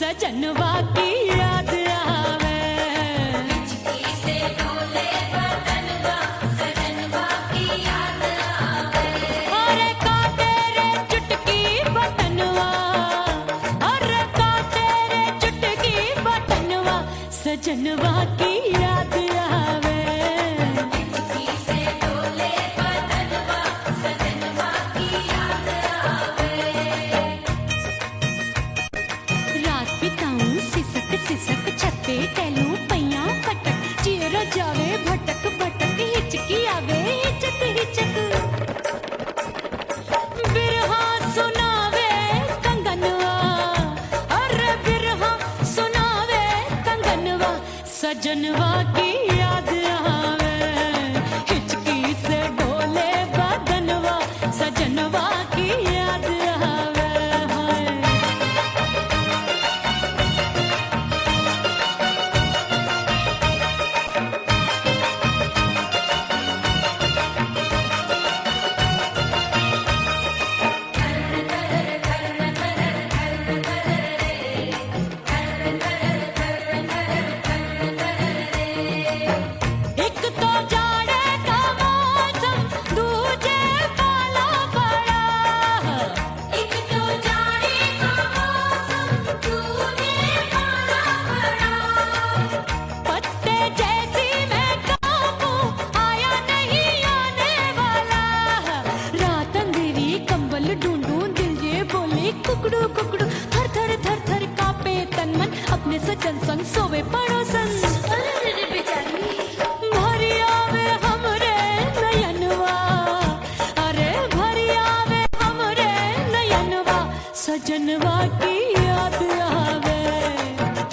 सजनवा की याद आवे, हिचकी से डोले बदनवा, सजनवा की याद आवे। अरे का तेरे चुटकी बटनवा, अरे का तेरे चुटकी बटनवा, सजनवा की याद आवे। हिचकी से डोले बदनवा, सजनवा की याद आवे। रात बिताऊं सिसक सिसक छत पे टहलूं पैया पटक, चेहरा जावे भटक भटक, हिचकी आवे हिचक हिचक। बिरहा सुनावे कंगनवा, अरे बिरहा सुनावे कंगनवा, सजनवा की याद आवे। हिचकी से डोले बदनवा, सजनवा की याद आवे। एक तो जाड़े का मौसम, दूजे पाला पड़ा। एक तो जाड़े का मौसम, दूजे पाला पड़ा। पत्ते जैसी मैं कांपूं, आया नहीं आने वाला। रात अंधेरी कंबल ढूंढूं, दिल ये बोले कुकड़ू कुकड़ू, थर थर थर थर कांपे तन मन, अपने सजन संग सोवे पड़ोसन। भरी आवे हमरे नयनवा, अरे भरी आवे हमरे नयनवा, सजनवा की याद आवे।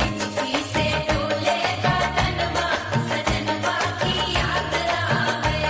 हिचकी से डोले बदनवा, सजनवा की याद आवे।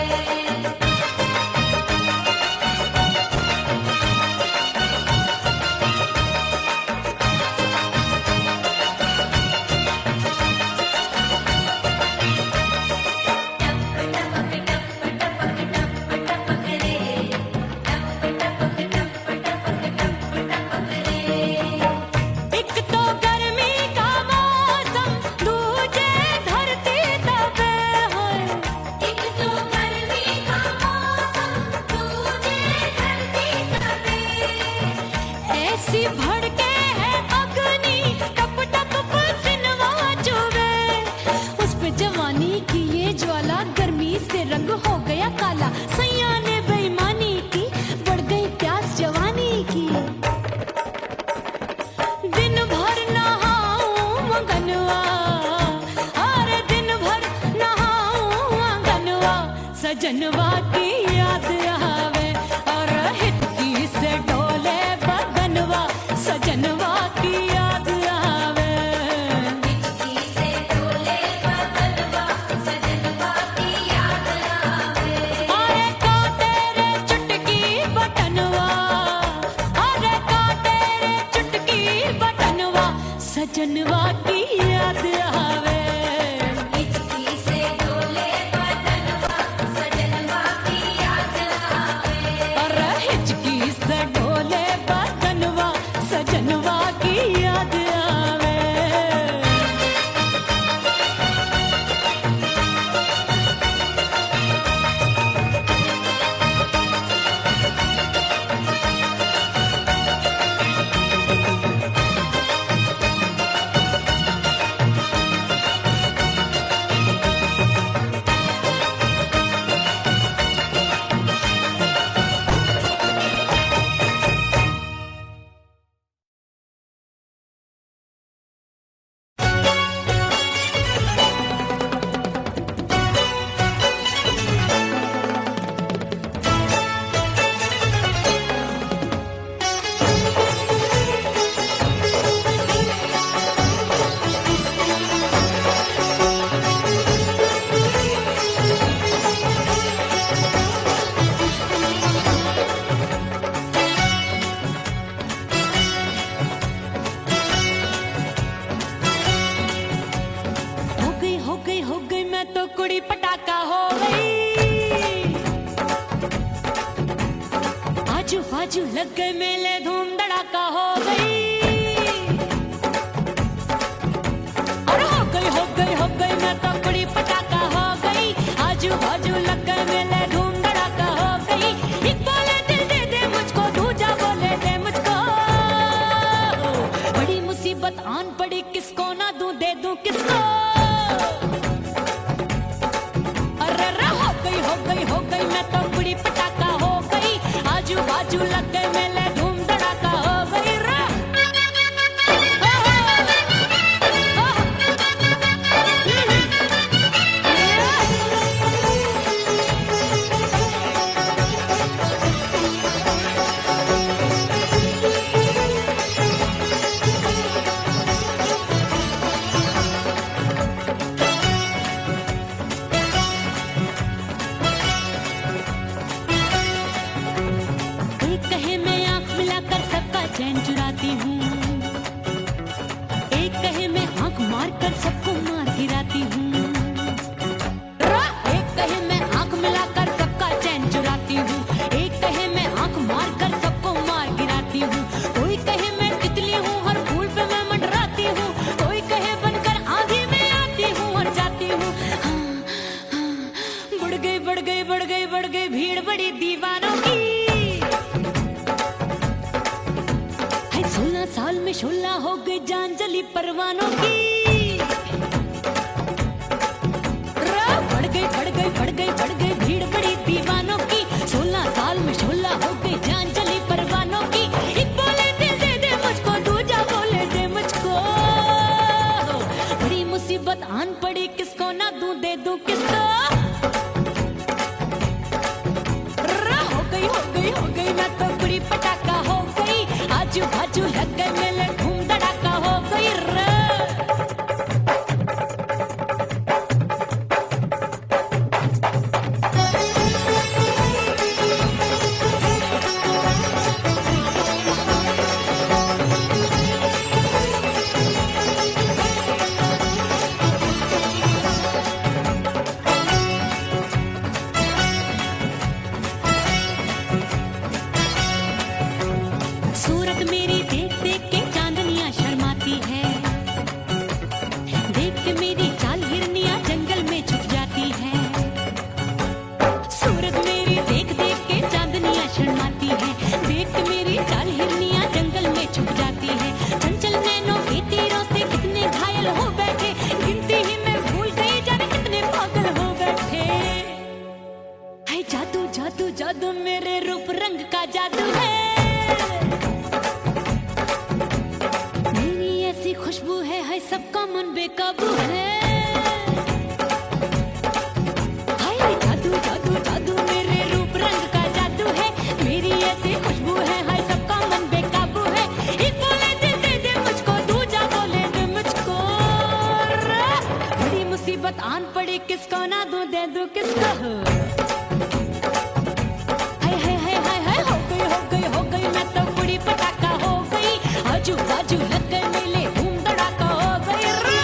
एक तो गर्मी का मौसम, दूजे धरती तपे होए। एक तो गर्मी का मौसम, दूजे धरती तपे। ऐसी भड़के है अग्नि, टप टप पसीनवा चुभे। उस पे जवानी की ये ज्वाला, गर्मी से रंग हो गया काला। सैया ने बेईमानी की, बढ़ गई प्यास जवानी की। दिन भर नहाऊं आंगनवा, अरे दिन भर नहाऊं आंगनवा, सजनवा की याद आवे। और हिचकी से डोले बदनवा, सजनवा की याद आवे। हिचकी से डोले बदनवा, सजनवा की याद आवे। अरे का तेरे चुटकी बटनवा, अरे का तेरे चुटकी बटनवा, सजनवा की याद आवे। हिचकी से डोले बदनवा, सजनवा की याद आवे। अरे हिचकी से डोले बदनवा, सजनवा की याद आवे। मुसीबत आन पड़ी, किसको ना दूं दे दूं किसको। अरे रे हो गई हो गई हो गई, मैं तो बड़ी पटाखा हो गई, आजू बाजू लग गए मेले, धूम धड़ाका हो गई रे। एक कहे मैं आंख मिलाकर सबका चैन चुराती हूँ, एक कहे मैं आंख मारकर सबको मार गिराती हूँ। एक कहे मैं आंख मिलाकर सबका चैन चुराती हूँ, एक कहे मैं आंख मारकर सबको मार गिराती हूँ। कोई कहे मैं तितली हूँ, हर फूल पे मैं मंडराती हूँ, कोई कहे बनकर आंधी में आती हूँ और जाती हूँ। हाँ, हाँ, बढ़ गई बढ़ गई बढ़ गई बढ़ गई भीड़ बड़ी दीवानों की। 16 साल में शोला हो गई जान जली परवानों की। बढ़ गई बढ़ गई बढ़ गई बढ़ गई भीड़ बड़ी दीवानों की। 16 साल में शोला हो गई जान जली परवानों की। एक बोले दिल दे दे मुझको, दूजा बोले दे मुझको। बड़ी मुसीबत आन पड़ी, किसको ना दूं दे दूं किसको। हो गई मैं तो बड़ी पटाखा हो गई, आजू बाजू लग गए मेले, धूम धड़ाका हो गई रे। सूरत मेरी देख देख के चांदनियां शर्माती है, देख के मेरी चाल हिरनियां जंगल में छुप जाती है। सूरत मेरी देख देख के चांदनियां शर्माती है, देख के मेरी चाल हिरनियां जंगल में छुप जाती है। चंचल नैनों के तीरों से कितने घायल हो बैठे, गिनती ही मैं भूल गई जाने कितने पागल हो बैठे। है जादू जादू जादू मेरे रूप रंग का जादू है, ऐसी खुशबू है सबका मन बेकाबू है। हाय जादू जादू जादू मेरे रूप रंग का जादू है, मेरी ऐसी खुशबू है हाय सबका मन बेकाबू है। एक बोले दिल दे दे मुझको, दूजा बोले दे मुझको। बड़ी मुसीबत आन पड़ी, किसको ना दूं दे दूं किसको। हाय हाय हाय हाय हाय हो गई हो गई हो गई, मैं तो बड़ी पटाखा हो गई, आजू बाजू लग गए मेले, धूम धड़ाका हो गई रे।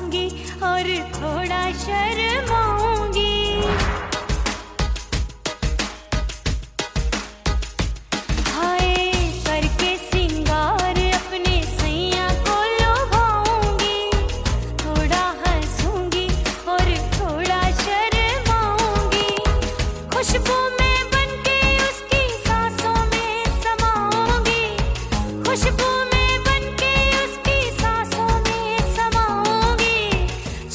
हंसूंगी और थोड़ा शर्माऊंगी। हाय करके सिंगार अपने सैया को लुभाऊंगी, थोड़ा हंसूंगी और थोड़ा शर्माऊंगी। खुशबू में बनके उसकी सांसों में समाऊंगी, खुशबू में बनके उसकी सांसों में समाऊंगी।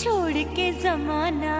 छोड़ के जमाना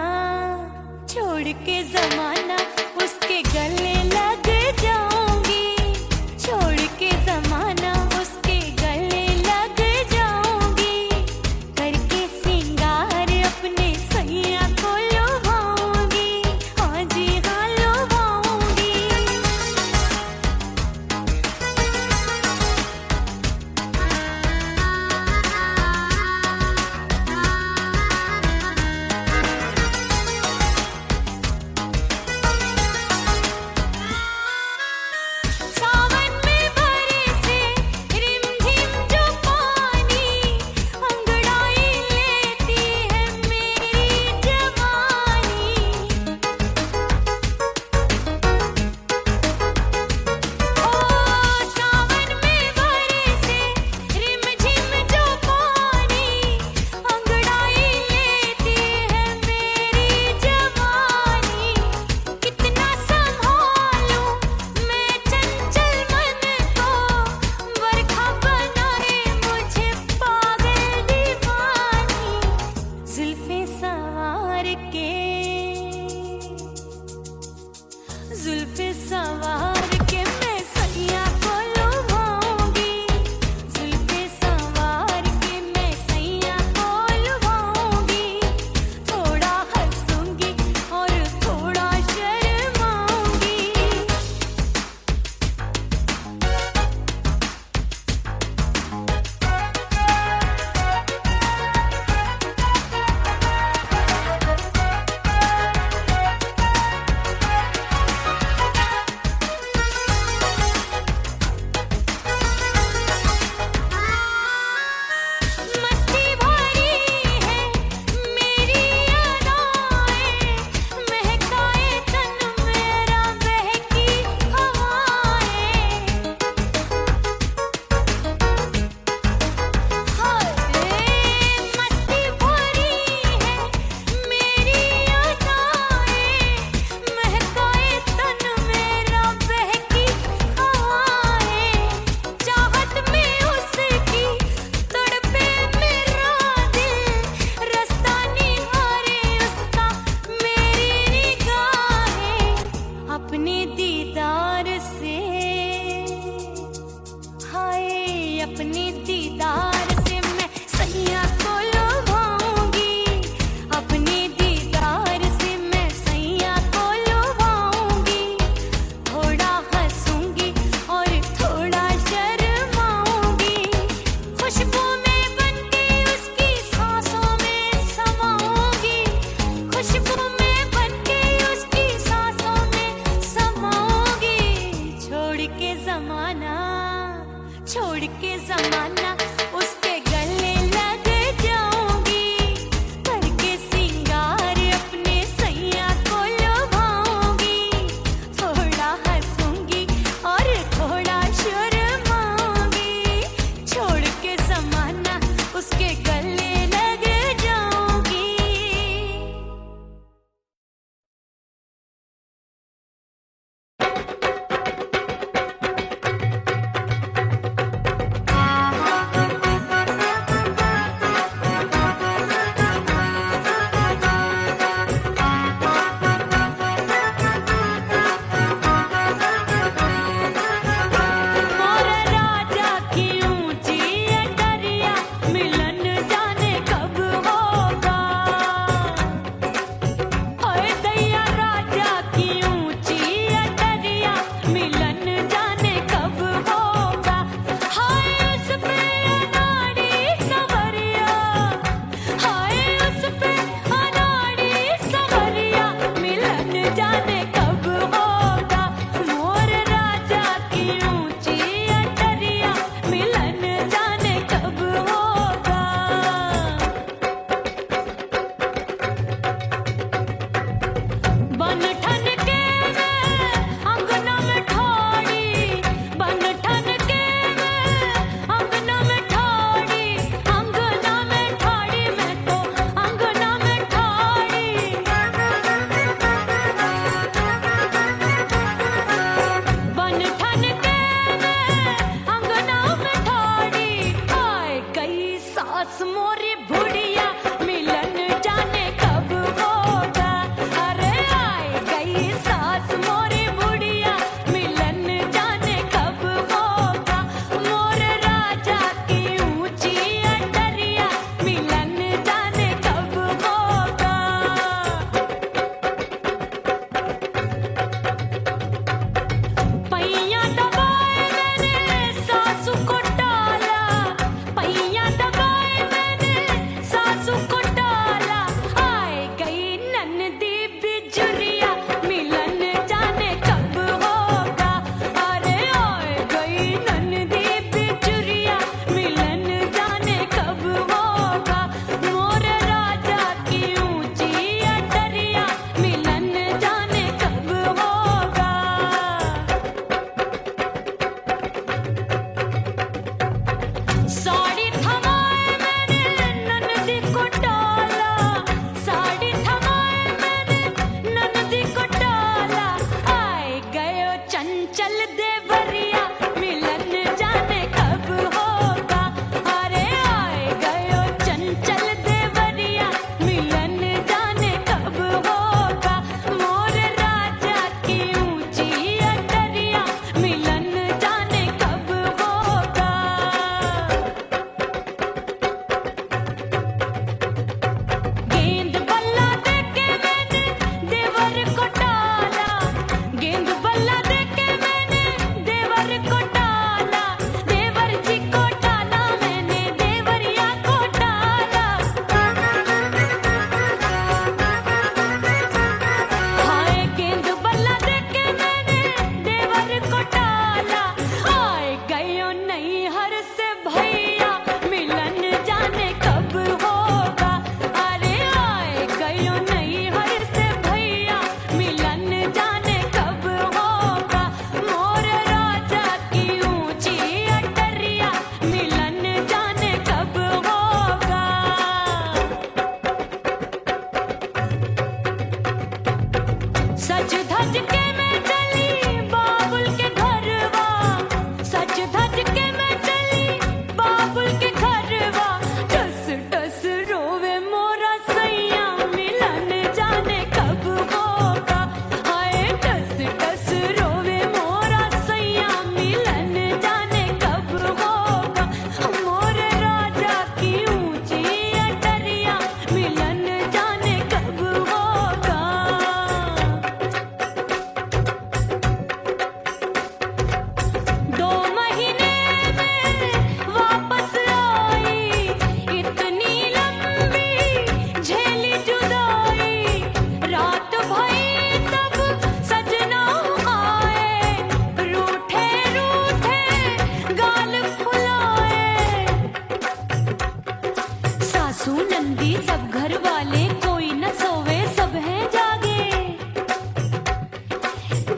सासू नंदी सब घर वाले, कोई न सोवे सब हैं जागे।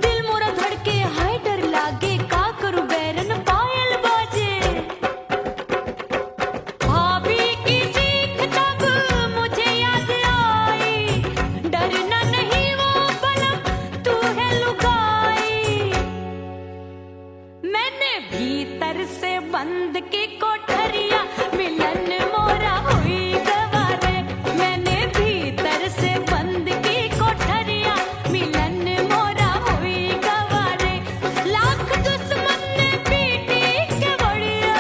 दिल मोरा धड़के हाय डर लागे, का करूं बैरन पायल बाजे। भाभी की सीख तब मुझे याद आई, डरना नहीं वो बलम तू है लुगाई। मैंने भीतर से बंद की कोठरिया, मिलन मोरा हुई गवारे। मैंने भीतर से बंद की कोठरिया, मिलन मोरा हुई गवारे। लाख दुश्मन ने पीटी के बढ़िया,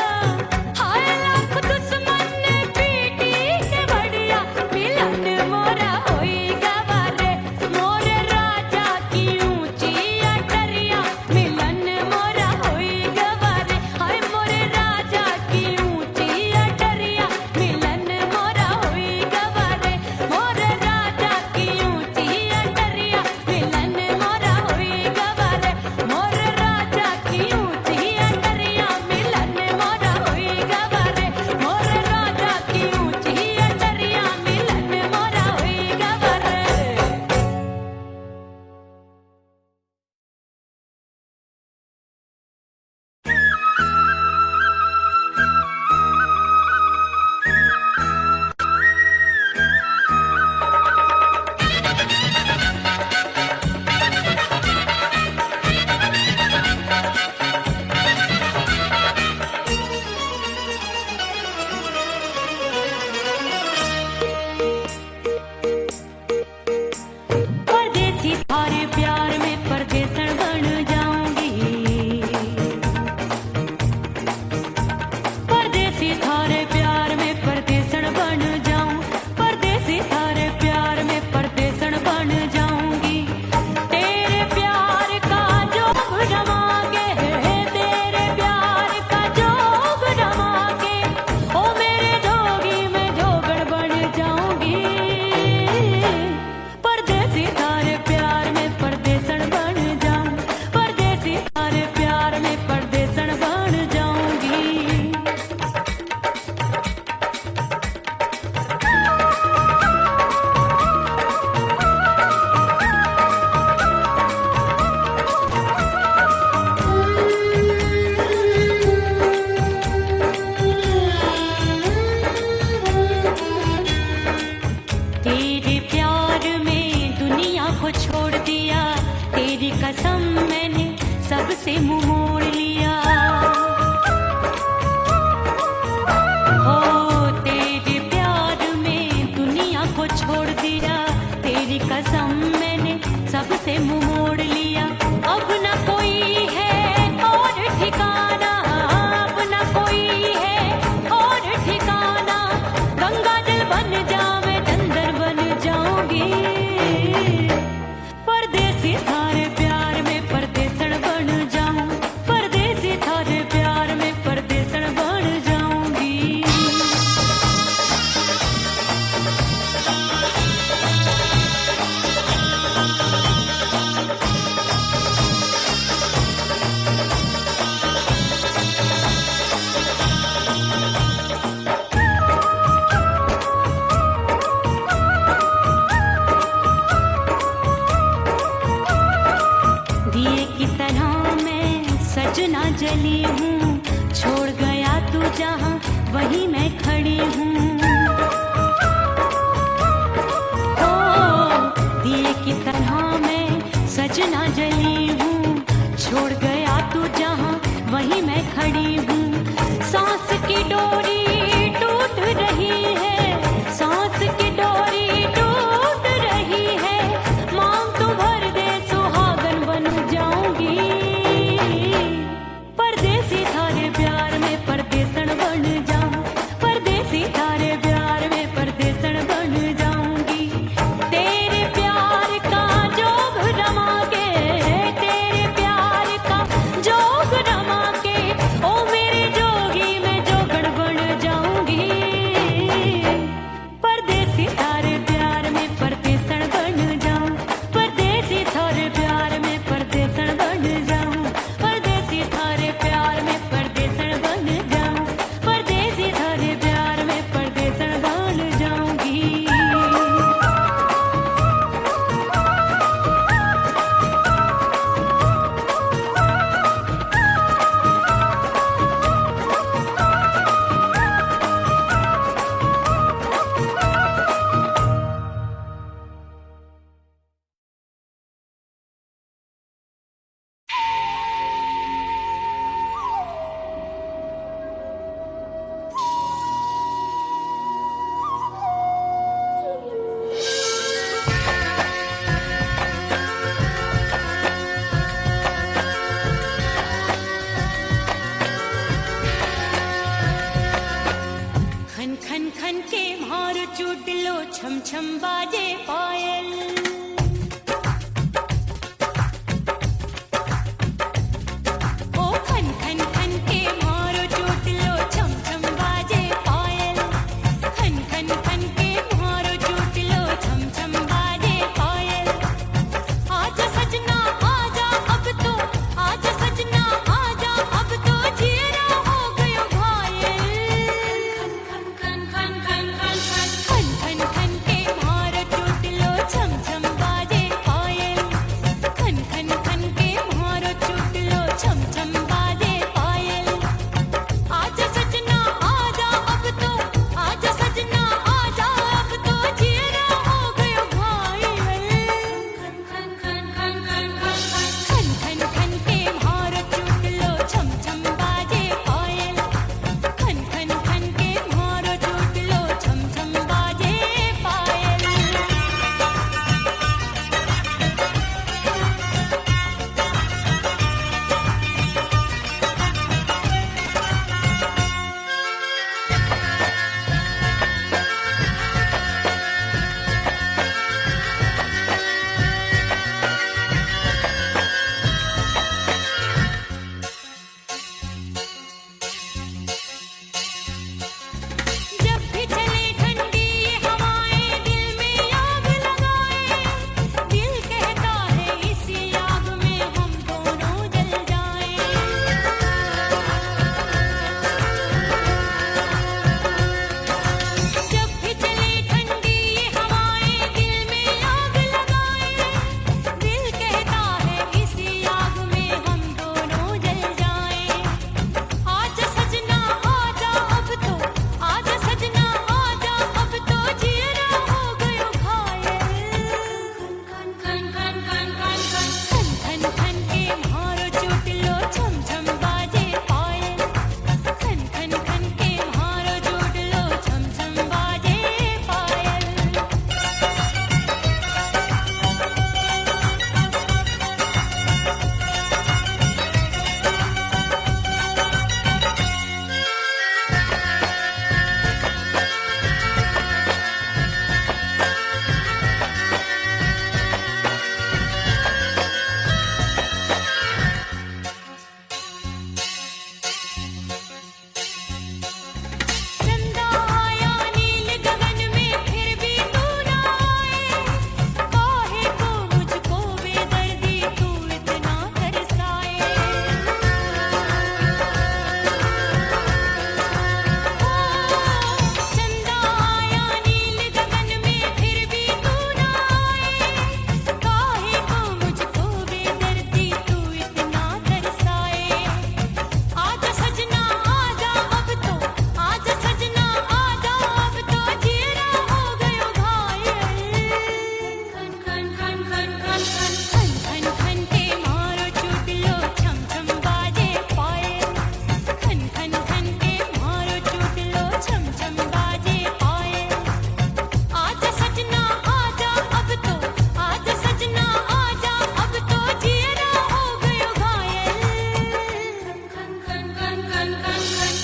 हाय लाख दुश्मन ने पीटी के बढ़िया, मिलन मोरा हुई गवारे। मोरे राजा की ऊंची अटरिया, मिलन मोरा हुई गवारे। हाय मोरे राजा की ऊंची अटरिया, मिलन मोरा हुई गवारे। मोरे राजा की ऊंची अटरिया, मिलन मोरा हुई गवारे। मोरे राजा की ऊंची अटरिया, मिलन मोरा हुई गवारे। मोरे राजा की ऊंची अटरिया, मिलन मोरा हुई गवारे। परदेसी थारे प्यार में परदेसन बन जाऊंगी। परदेसी थारे प्यार में परदेसन बन जाऊं। परदेसी थारे प्यार में परदेसन बन जाऊंगी। तेरे प्यार का जोग जमा के, तेरे प्यार का जोग जमा के, ओ मेरे जोगी में जोगण बन जाऊंगी। परदेसी थारे प्यार में परदेसन बन जाऊं। परदेसी थारे प्यार में परदेसन बन जाऊंगी। तेरे प्यार में दुनिया को छोड़ दिया, तेरी कसम मैंने सबसे मुंह मोड़ लिया। हो तेरे प्यार में दुनिया को छोड़ दिया, तेरी कसम मैंने सबसे मुंह मोड़ लिया। अब न कोई है और ठिकाना, अब न कोई है और ठिकाना। गंगा जल बन जावे, चंदन बन जाऊंगी। परदेसी थारे प्यार में परदेसन बन जाऊं। परदेसी थारे प्यार में परदेसन बन जाऊंगी। दिए की तरह मैं सजना जली हूँ, छोड़ गया तू जहाँ वहीं मैं खड़ी हूँ। ओ दिए की तरह मैं सजना जली हूँ, छोड़ गया तू जहाँ वहीं मैं खड़ी हूँ। सांस की डोरी टूट रही है, सांस की डोरी टूट रही है। मांग तो भर दे, सुहागन बन जाऊंगी। परदेसी थारे प्यार में परदेसन बन जाऊं। परदेसी थारे प्यार में परदेसन बन जाऊंगी। तेरे प्यार का जोग रमा के, तेरे प्यार का जोग रमा के, ओ मेरे जोगी में जोगण बन जाऊंगी। परदेसी थारे प्यार में परदेसन बन जाऊं। परदेसी थारे प्यार में परदेसन बन जाऊं। परदेसी थारे प्यार में परदेसन बन जाऊं। परदेसी थारे प्यार में परदेसन बन जाऊं। छम छम बाजे पायल। ओ खन खन खन के मारो चोट लो छम छम बाजे पायल। खन खन खन के मारो चोट लो छम छम बाजे पायल। आजा सजना आजा अब तो, आजा सजना आजा अब तो जीरा हो गयो घायल। खन खन खन खन खन खन खन खन खन के मारो चोट लो छम छम बाजे पायल। खन खन खन के मारो चोट लो छम छम बाजे पायल। आजा सजना आजा अब तो, आजा सजना आजा अब तो जीरा हो गयो घायल। खन खन खन खन खन खन खन खन के मारो चोट लो छम छम बाजे पायल। खन खन खन के मारो चोट लो छम छम बाजे पायल। जब भी चले ठंडी ये हवाएं दिल में आग लगाए। दिल कहता है इसी आग में हम दोनों जल जाएं। जब भी चले ठंडी ये हवाएं दिल में आग लगाए। दिल कहता है इसी आग में हम दोनों जल जाएं। आजा सजना आजा अब तो, आजा सजना आजा अब तो जीरा हो गयो घायल। खन खन खन खन खन खन खन खन के मारो चोट लो छम छम बाजे पायल। खन खन खन के मारो चोट लो छम छम बाजे पायल। चंदा आया नील गगन में फिर भी तू ना आए। काहे को मुझको बेदर्दी तू इतना तरसाए। चंदा आया नील गगन में फिर भी तू ना आए। काहे को मुझको बेदर्दी तू इतना तरसाए। आजा सजना आजा अब तो, आजा सजना आजा अब तो जीरा हो गयो घायल। खन खन खन खन खन खन खन खन के मारो चोट लो छम छम बाजे पायल। खन खन खन के मारो चोट लो छम छम बाजे पायल। आजा सजना आजा अब तो, आजा सजना आजा अब तो जीरा हो गयो घायल। खन खन खन खन खन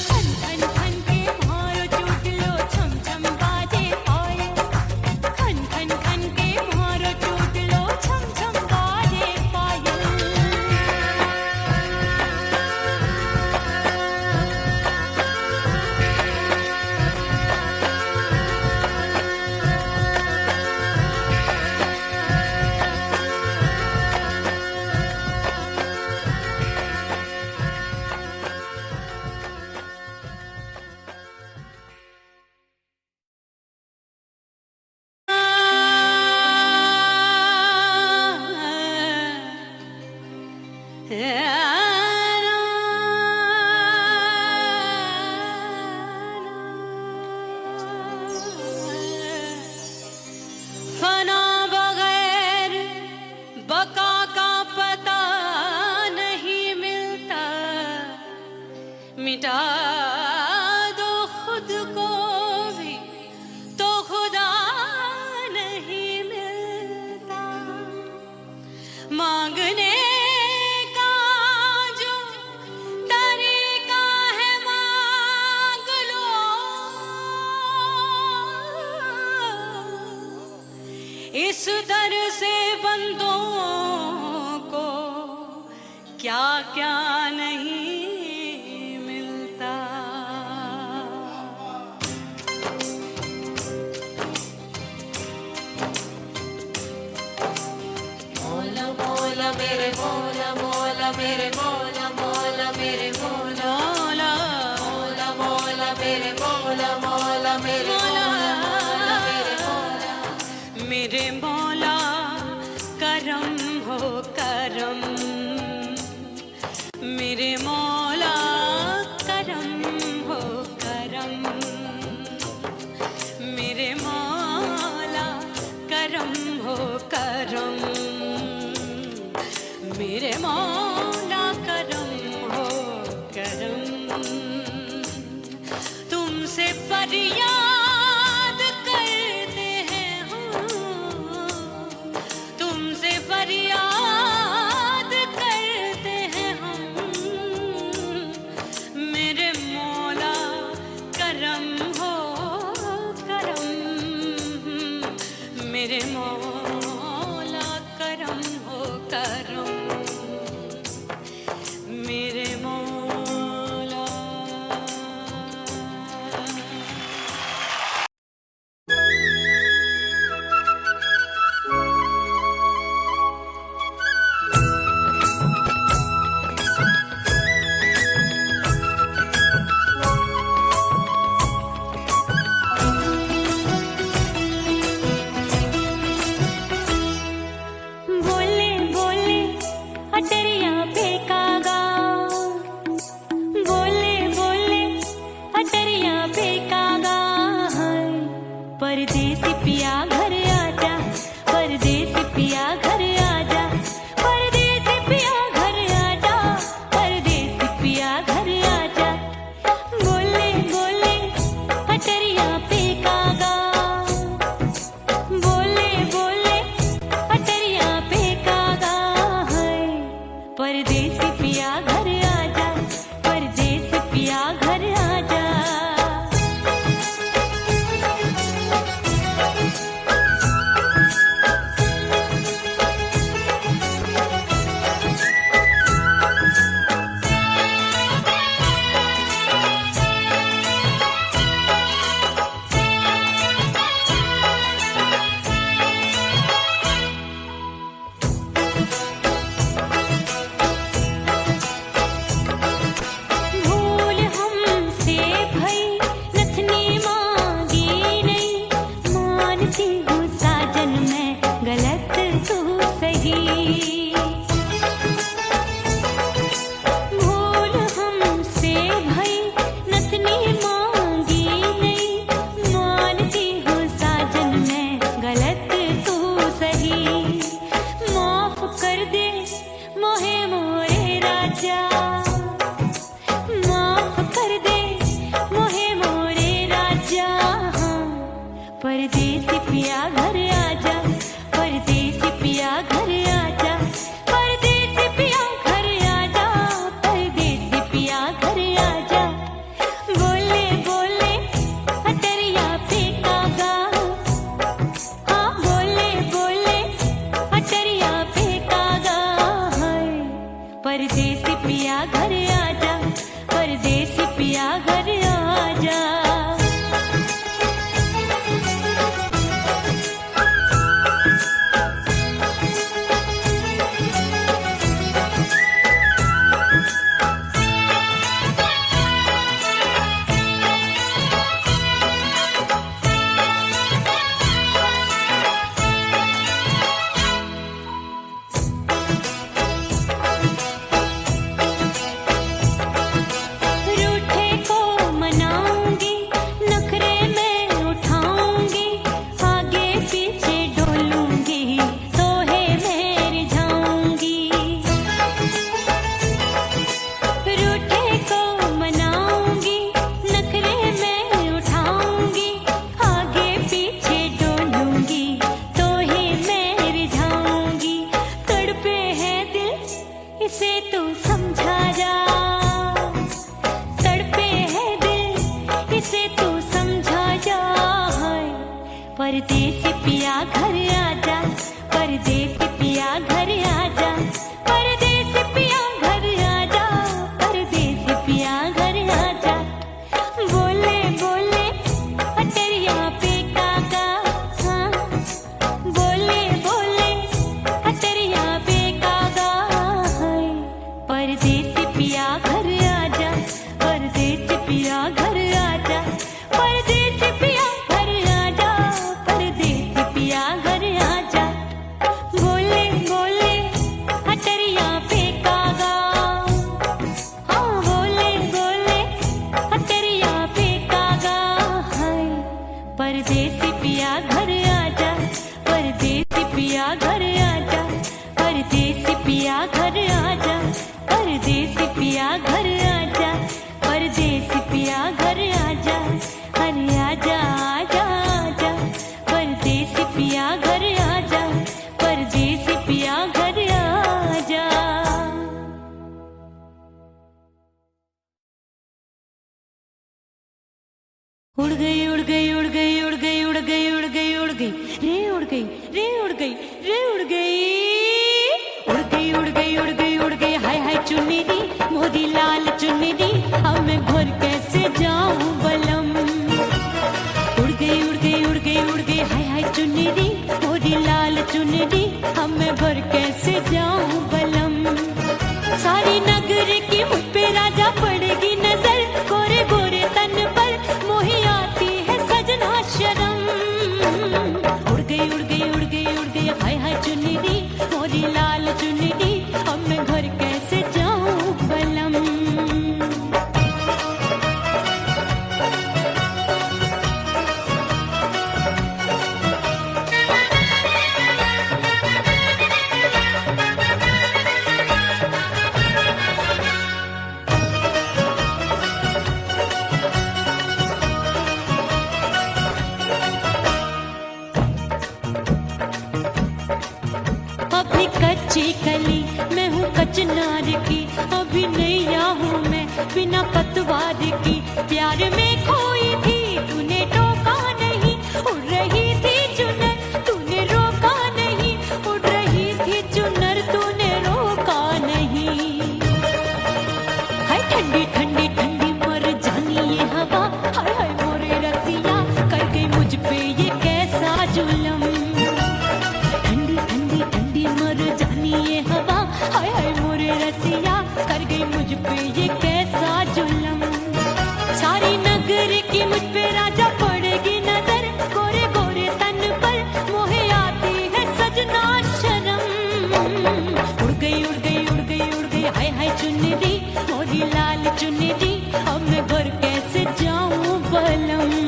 खन खन खन के मारो चोट लो छम छम बाजे पायल। खन खन खन के मारो चोट लो छम छम बाजे पायल। फना बगैर बका का पता नहीं मिलता। मिटा दो खुद को भी तो खुदा नहीं मिलता। मांगने का जो तरीका है मांग लो। इस दर से बंदों को क्या क्या नहीं मिलता। मौला मौला मेरे मौला मौला मेरे मौला मौला मेरे मौला मौला मौला मेरे मौला मौला मेरे मौला मेरे मौला मेरे मौला करम हो करम मेरे मौला करम हो करम मेरे मौला करम हो करम मेरे मौला करम हो करम। तुमसे फरियाद करते हैं हम, तुमसे फरियाद करते हैं हम मेरे मौला करम हो करम मेरे मौला करम हो करम मेरे मौला। बोले बोले अटरिया फेंकागा, बोले बोले अटरिया फेंकागा। परदेसी पिया घर आजा, परदेसी पिया घर आजा, परदेसी पिया घर आजा, परदेसी पिया घर आजा। बोले बोले अटरिया फेंकागा, बोले बोले अटरिया फेंकागा। परदेसी पिया घर आजा, परदेसी पिया घर आजा। भूल हमसे भई नथनी मांगी नहीं, मानती हूँ साजन मैं गलत तू सही। भूल हमसे भई नथनी मांगी नहीं, मानती हूँ साजन मैं गलत तू सही। माफ कर दे मोहे मोरे राजा, माफ कर दे मोहे मोरे राजा। परदेसी पिया घर आजा, परदेसी पिया घर आजा, परदेसी पिया घर आजा, परदेसी पिया घर आजा। बोले बोले अटरिया फेंकागा, हाँ बोले बोले अटरिया फेंकागा। परदेसी पिया घर आजा, परदेसी पिया घर आजा। परदेसी पिया घर आजा, परदेसी पिया घर आजा, परदेसी पिया घर आजा, परदेसी पिया घर आजा। बोले बोले अटरिया पे काका, हाँ बोले बोले अटरिया पे काका, हाय परदेसी पिया घर आजा, परदेसी पिया घर आजा, परदेसी पिया घर आजा, परदेसी पिया घर आजा। बोले बोले अटरिया पे कागा, हाँ बोले बोले अटरिया पे कागा, हाय परदेसी पिया घर आजा, परदेसी पिया घर आजा, परदेसी पिया घर आजा, परदेसी पिया घर आजा, परदेसी पिया घर आजा, अरे आजा आजा आजा, परदेसी पिया घर आजा, परदेसी पिया घर आजा। उड़ गई उड़ गई उड़ गई उड़ गई उड़ गई उड़ गई उड़ गई रे उड़ गई रे उड़ गई रे उड़ गई उड़ गई उड़ गई उड़ गई उड़ गई, हाय हाय चुन्नी मोदी लाल चुन्नी, अब मैं घर कैसे जाऊं बलम। उड़ गई उड़ गई उड़ गई उड़ गई, हाय हाय चुन्नी मोदी लाल चुन्नी, अब मैं घर कैसे जाऊं बलम। सारी नगर की मुझ पे राजा पड़ेगी नजर, गोरे गोरे तन पर मोही आती है सजना शर्म। उड़ गई उड़ गई उड़ गई उड़ गई, हाय हाय चुन्नी मोरी लाल चुन्नी, अब मैं घर कैसे जाऊं बलम। अभी कच्ची कली मैं हूँ कचनार की, अभी नैया हूँ मैं बिना पतवार की। प्यार में खोई थी तूने टोका नहीं, उड़ रही थी चुनर तूने रोका नहीं, उड़ रही थी चुनर तूने रोका नहीं। हाय ठंडी ठंडी ठंडी मर जानी ये हवा, हाय हाय मोरे रसिया कर गई मुझ पे ये कैसा जुलम। ठंडी ठंडी ठंडी मर जानी ये हवा, हाय हाय मोरे रसिया कर गई मुझ पे ये कैसा जुलम। सारी नगर की मुझ पे राजा पड़ेगी नजर, गोरे गोरे तन पर मोहे आती है सजना शर्म। उड़ गई उड़ गई उड़ गई उड़ गई, हाय हाय चुन्नी मोरी लाल चुन्नी, अब मैं घर कैसे जाऊं बलम।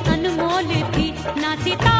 अनमोल थी ना सितारा